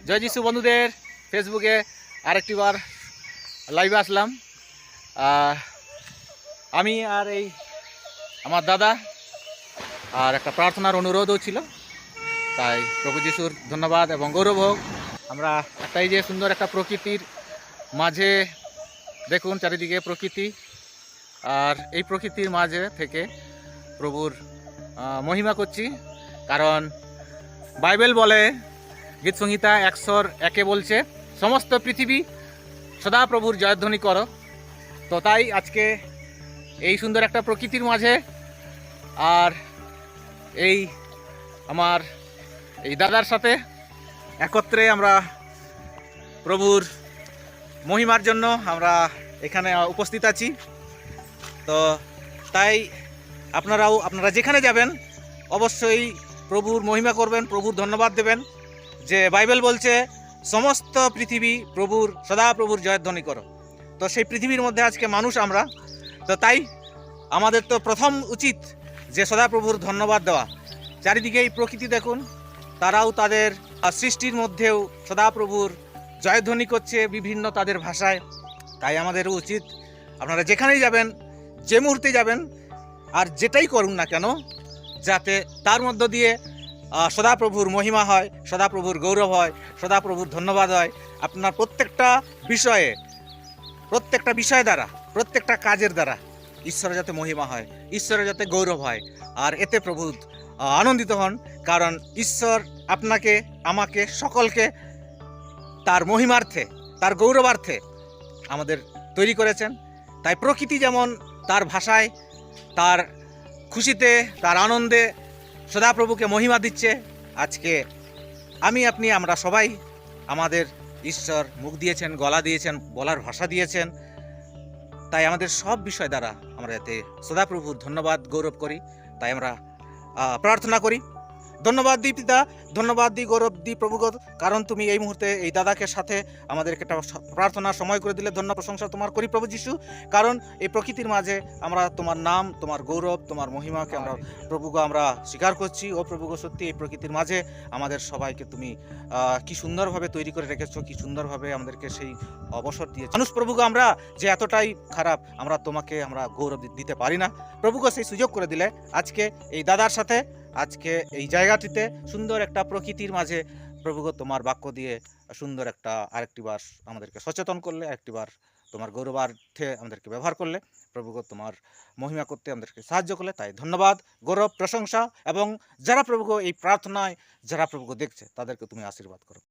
জয় যিশু বন্ধুদের, ফেসবুকে আরেকটিবার লাইভে আসলাম। আমি আর এই আমার দাদা আর একটা প্রার্থনার অনুরোধও ছিল, তাই প্রভু যিশুর ধন্যবাদ এবং গৌরব হোক। আমরা একটাই যে সুন্দর একটা প্রকৃতির মাঝে দেখুন চারিদিকে প্রকৃতি, আর এই প্রকৃতির মাঝে থেকে প্রভুর মহিমা করছি। কারণ বাইবেল বলে, গীত সংহিতা 101 বলছে, সমস্ত পৃথিবী সদা প্রভুর জয়ধ্বনি করো। তো তাই আজকে এই সুন্দর একটা প্রকৃতির মাঝে আর এই আমার এই দাদার সাথে একত্রে আমরা প্রভুর মহিমার জন্য আমরা এখানে উপস্থিত আছি। তো তাই আপনারা যেখানে যাবেন অবশ্যই প্রভুর মহিমা করবেন, প্রভুর ধন্যবাদ দেবেন। যে বাইবেল বলছে সমস্ত পৃথিবী সদা প্রভুর জয়ধ্বনি করো। তো সেই পৃথিবীর মধ্যে আজকে মানুষ আমরা, তো তাই আমাদের তো প্রথম উচিত যে সদাপ্রভুর ধন্যবাদ দেওয়া। চারিদিকে এই প্রকৃতি দেখুন, তারাও তাদের সৃষ্টির মধ্যেও সদাপ্রভুর জয়ধ্বনি করছে বিভিন্ন তাদের ভাষায়। তাই আমাদের উচিত আপনারা যেখানেই যাবেন, যে মুহূর্তে যাবেন আর যেটাই করুন না কেন, যাতে তার মধ্য দিয়ে সদাপ্রভুর মহিমা হয়, সদাপ্রভুর গৌরব হয়, সদাপ্রভুর ধন্যবাদ হয়। আপনার প্রত্যেকটা বিষয় দ্বারা, প্রত্যেকটা কাজের দ্বারা ঈশ্বরের যাতে মহিমা হয়, ঈশ্বরের যাতে গৌরব হয়, আর এতে প্রভু আনন্দিত হন। কারণ ঈশ্বর আপনাকে, আমাকে, সকলকে তার মহিমার্থে, তার গৌরবার্থে আমাদের তৈরি করেছেন। তাই প্রকৃতি যেমন তার ভাষায়, তার খুশিতে, তার আনন্দে সদাপ্রভুকে মহিমা দিচ্ছে, আজকে আপনি আমরা সবাই আমাদের ঈশ্বর মুখ দিয়েছেন, গলা দিয়েছেন, বলার ভাষা দিয়েছেন। তাই আমাদের সব বিষয় দ্বারা আমরা এতে সদাপ্রভুর ধন্যবাদ গৌরব করি। তাই আমরা প্রার্থনা করি। ধন্যবাদ দিই পিতা, ধন্যবাদ দিই, গৌরব দিই প্রভুগত, কারণ তুমি এই মুহূর্তে এই দাদাকে সাথে আমাদেরকে একটা প্রার্থনার সময় করে দিলে। ধন্য প্রশংসা তোমার করি প্রভু যিশু, কারণ এই প্রকৃতির মাঝে আমরা তোমার নাম, তোমার গৌরব, তোমার মহিমাকে আমরা প্রভুকে আমরা স্বীকার করছি। ও প্রভুগ, সত্যি এই প্রকৃতির মাঝে আমাদের সবাইকে তুমি কি সুন্দরভাবে তৈরি করে রেখেছো, কি সুন্দরভাবে আমাদেরকে সেই অবসর দিয়েছো। মানুষ প্রভুকে আমরা যে এতটাই খারাপ, আমরা গৌরব দিতে পারি না। প্রভুকে সেই সুযোগ করে দিলে আজকে এই দাদার সাথে, আজকে এই জায়গাটিতে সুন্দর একটা প্রকৃতির মাঝে প্রভুগ তোমার বাক্য দিয়ে সুন্দর একটা আরেকটিবার আমাদেরকে সচেতন করলে, আরেকটিবার তোমার গৌরবার্থে আমাদেরকে ব্যবহার করলে, প্রভুগ তোমার মহিমা করতে আমাদেরকে সাহায্য করলে। তাই ধন্যবাদ, গৌরব, প্রশংসা, এবং যারা প্রভুগ এই প্রার্থনায় যারা প্রভুগ দেখছে তাদেরকে তুমি আশীর্বাদ করো।